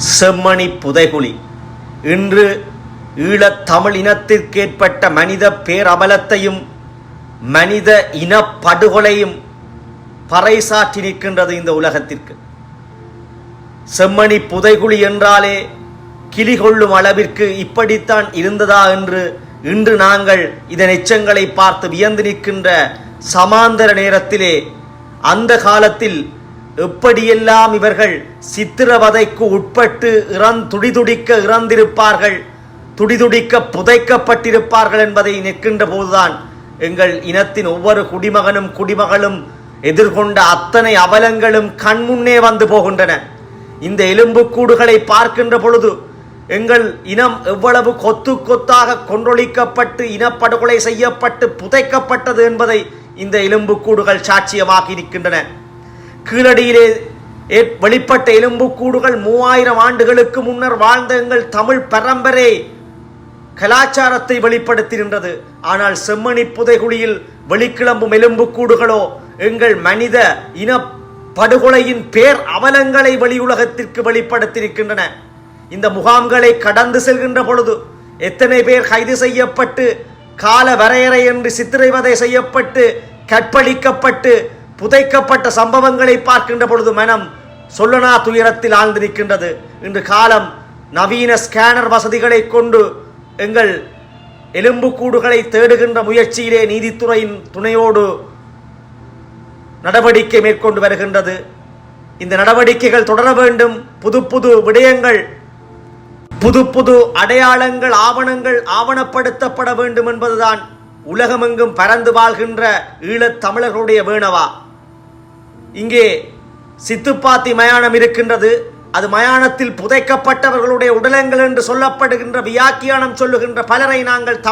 செம்மணி புதைகுழி இன்று ஈழத் தமிழ் இனத்திற்கேற்பட்ட மனித பேரபலத்தையும் மனித இனப்படுகொலையும் பறைசாற்றி நிற்கின்றது இந்த உலகத்திற்கு. செம்மணி புதைகுழி என்றாலே கிளி கொள்ளும் அளவிற்கு இப்படித்தான் இருந்ததா என்று இன்று நாங்கள் இதன் எச்சங்களை பார்த்து வியந்து நிற்கின்ற சமாந்தர நேரத்திலே அந்த காலத்தில் எப்படியெல்லாம் இவர்கள் சித்திரவதைக்கு உட்பட்டு துடிதுடிக்க இறந்திருப்பார்கள், துடிதுடிக்க புதைக்கப்பட்டிருப்பார்கள் என்பதை நிற்கின்ற போதுதான் எங்கள் இனத்தின் ஒவ்வொரு குடிமகனும் எதிர்கொண்ட அத்தனை அவலங்களும் கண்முன்னே வந்து போகின்றன. இந்த எலும்புக்கூடுகளை பார்க்கின்ற பொழுது எங்கள் இனம் எவ்வளவு கொத்து கொத்தாக கொன்றொழிக்கப்பட்டு இனப்படுகொலை செய்யப்பட்டு புதைக்கப்பட்டது என்பதை இந்த எலும்புக்கூடுகள் சாட்சியமாகி இருக்கின்றன. கீழடியிலே வெளிப்பட்ட எலும்புக்கூடுகள் 3000 ஆண்டுகளுக்கு முன்னர் வாழ்ந்த எங்கள் தமிழ் பரம்பரை கலாச்சாரத்தை வெளிப்படுத்துகின்றது. ஆனால் செம்மணி புதைகுழியில் வெளிக்கிளம்பும் எலும்புக்கூடுகளோ எங்கள் மனித இன படுகொலையின் பேர் அவலங்களை வெளியுலகத்திற்கு வெளிப்படுத்தியிருக்கின்றன. இந்த முகாம்களை கடந்து செல்கின்ற பொழுது எத்தனை பேர் கைது செய்யப்பட்டு கால வரையறை என்று சித்திரைவதை செய்யப்பட்டு கற்பழிக்கப்பட்டு புதைக்கப்பட்ட சம்பவங்களை பார்க்கின்ற பொழுது மனம் சொல்லனா துயரத்தில் ஆழ்ந்து நிற்கின்றது. இன்று காலம் நவீன ஸ்கேனர் வசதிகளை கொண்டு எங்கள் எலும்புக்கூடுகளை தேடுகின்ற முயற்சியிலே நீதித்துறையின் துணையோடு நடவடிக்கை மேற்கொண்டு வருகின்றது. இந்த நடவடிக்கைகள் தொடர வேண்டும். புது விடயங்கள், புது அடையாளங்கள், ஆவணங்கள் ஆவணப்படுத்தப்பட வேண்டும் என்பதுதான் உலகமெங்கும் பறந்து வாழ்கின்ற ஈழத் தமிழர்களுடைய வேணவா. இங்கே சித்துப்பாத்தி மயானம் இருக்கின்றது. அது மயானத்தில் புதைக்கப்பட்டவர்களுடைய உடலங்கள் என்று சொல்லப்படுகின்ற வியாக்கியானம் சொல்லுகின்ற பலரை நாங்கள்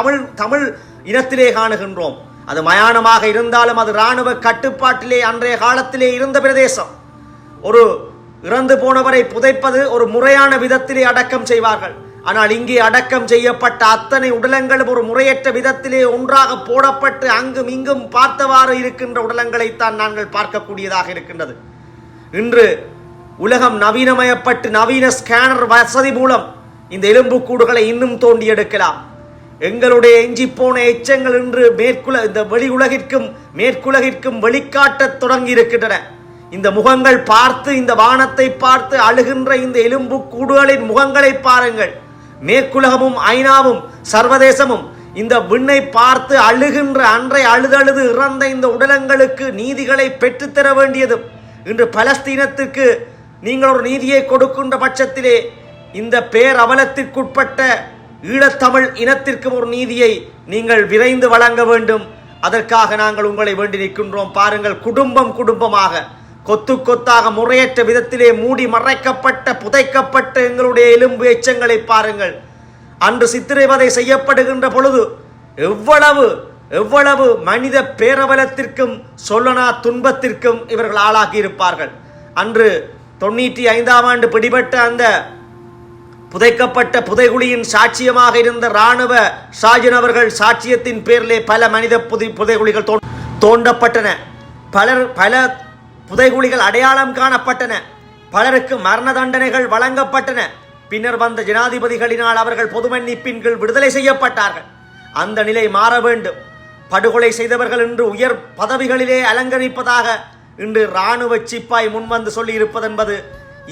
தமிழ் இனத்திலே காணுகின்றோம். அது மயானமாக இருந்தாலும் அது இராணுவ கட்டுப்பாட்டிலே அன்றைய காலத்திலே இருந்த பிரதேசம். ஒரு இறந்து போனவரை புதைப்பது ஒரு முறையான விதத்திலே அடக்கம் செய்வார்கள். ஆனால் இங்கே அடக்கம் செய்யப்பட்ட அத்தனை உடலங்களும் ஒரு முறையற்ற விதத்திலே ஒன்றாக போடப்பட்டு அங்கும் இங்கும் பார்த்தவாறு இருக்கின்ற உடலங்களைத்தான் நாங்கள் பார்க்கக்கூடியதாக இருக்கின்றது. இன்று உலகம் நவீனமயப்பட்டு நவீன ஸ்கேனர் வசதி மூலம் இந்த எலும்புக்கூடுகளை இன்னும் தோண்டி எடுக்கலாம். எங்களுடைய எஞ்சி போன எச்சங்கள் இன்று இந்த வெளி உலகிற்கும் மேற்குலகிற்கும் வெளிக்காட்ட தொடங்கி இருக்கின்றன. இந்த முகங்கள் பார்த்து, இந்த வானத்தை பார்த்து அழுகின்ற இந்த எலும்புக்கூடுகளின் முகங்களை பாருங்கள். மேற்குலகமும் ஐநாவும் சர்வதேசமும் இந்த விண்ணை பார்த்து அழுகின்ற அன்றை அழுதழுது இறந்த இந்த உடலங்களுக்கு நீதிகளை பெற்றுத்தர வேண்டியதும் இன்று பலஸ்தீனத்திற்கு நீங்கள் ஒரு நீதியை கொடுக்கின்ற பட்சத்திலே இந்த பேரவலத்திற்குட்பட்ட ஈழத்தமிழ் இனத்திற்கு ஒரு நீதியை நீங்கள் விரைந்து வழங்க வேண்டும். அதற்காக நாங்கள் உங்களை வேண்டி நிற்கின்றோம். பாருங்கள், குடும்பமாக கொத்து கொத்தாக முறையற்ற விதத்திலே மூடி மறைக்கப்பட்ட புதைக்கப்பட்ட எங்களுடைய எலும்பு எச்சங்களை பாருங்கள். அன்று சித்திரைவதை செய்யப்படுகின்ற பொழுது எவ்வளவு மனித பேரவலத்திற்கும் சொல்லனா துன்பத்திற்கும் இவர்கள் ஆளாகி இருப்பார்கள். அன்று 95ஆம் ஆண்டு பிடிபட்ட அந்த புதைக்கப்பட்ட புதைகுழியின் சாட்சியமாக இருந்த இராணுவ சாஜன் அவர்கள் சாட்சியத்தின் பேரிலே பல மனித புதைகுழிகள் தோண்டப்பட்டன. பல புதைகுழிகள் அடையாளம் காணப்பட்டன. பலருக்கு மரண தண்டனைகள் வழங்கப்பட்டன. பின்னர் வந்த ஜனாதிபதிகளினால் அவர்கள் பொது மன்னிப்பின் கீழ் விடுதலை செய்யப்பட்டார்கள். அந்த நிலை மாற வேண்டும். படுகொலை செய்தவர்கள் இன்று உயர் பதவிகளிலே அலங்கரிப்பதாக இன்று இராணுவ சிப்பாய் முன்வந்து சொல்லி இருப்பது என்பது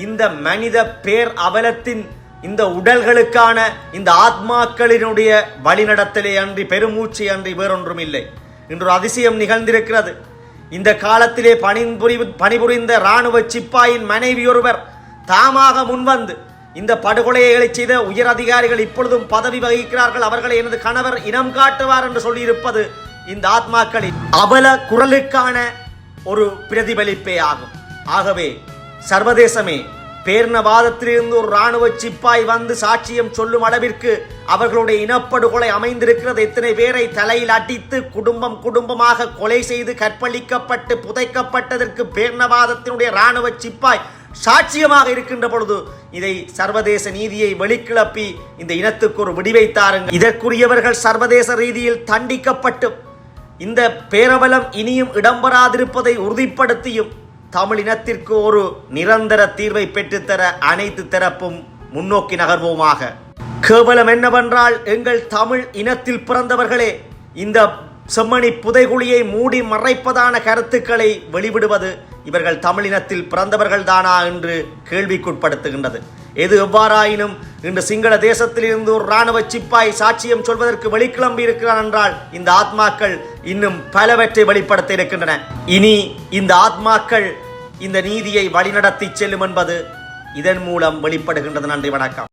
இந்த மனித பேர் அவலத்தின் இந்த உடல்களுக்கான இந்த ஆத்மாக்களினுடைய வழிநடத்தலே அன்றி பெருமூச்சு அன்றி வேறொன்றும் இல்லை. இன்று அதிசயம் நிகழ்ந்திருக்கிறது. இந்த காலத்திலே பணிபுரிந்த இராணுவ சிப்பாயின் மனைவி ஒருவர் தாமாக முன்வந்து இந்த படுகொலைகளை செய்த உயர் அதிகாரிகள் இப்பொழுதும் பதவி வகிக்கிறார்கள், அவர்களை எனது கணவர் இனம் காட்டுவார் என்று சொல்லியிருப்பது இந்த ஆத்மாக்களின் அவல குரலுக்கான ஒரு பிரதிபலிப்பே ஆகும். ஆகவே சர்வதேசமே பேரினவாதத்திலிருந்து ஒரு இராணுவ சிப்பாய் வந்து சாட்சியம் சொல்லும் அளவிற்கு அவர்களுடைய இனப்படுகொலை அமைந்திருக்கிறது. எத்தனை பேரை தலையில் அடித்து குடும்பமாக கொலை செய்து கற்பழிக்கப்பட்டு புதைக்கப்பட்டதற்கு பேரினவாதத்தினுடைய இராணுவ சிப்பாய் சாட்சியமாக இருக்கின்ற பொழுது இதை சர்வதேச நீதியை வெளிக்கிளப்பி இந்த இனத்துக்கு ஒரு விடிவை தாருங்கள். இதற்குரியவர்கள் சர்வதேச ரீதியில் தண்டிக்கப்பட்டு இந்த பேரவலம் இனியும் இடம்பெறாதிருப்பதை உறுதிப்படுத்தியும் தமிழ் இனத்திற்கு ஒரு நிரந்தர தீர்வை பெற்றுத்தர அனைத்து தரப்பும் முன்னோக்கி நகர்வோமாக. கேவலம் என்னவென்றால், எங்கள் தமிழ் இனத்தில் பிறந்தவர்களே இந்த செம்மணி புதைகுழியை மூடி மறைப்பதான கருத்துக்களை வெளிவிடுவது இவர்கள் தமிழினத்தில் பிறந்தவர்கள் தானா என்று கேள்விக்குட்படுத்துகின்றது. எது எவ்வாறாயினும் இன்று சிங்கள தேசத்திலிருந்து ஒரு இராணுவ சிப்பாய் சாட்சியம் சொல்வதற்கு வெளிக்கிளம்பி இருக்கிறான் என்றால் இந்த ஆத்மாக்கள் இன்னும் பலவற்றை வெளிப்படுத்த இருக்கின்றன. இனி இந்த ஆத்மாக்கள் இந்த நீதியை வழிநடத்தி செல்லும் என்பது இதன் மூலம் வெளிப்படுகின்றது. நன்றி, வணக்கம்.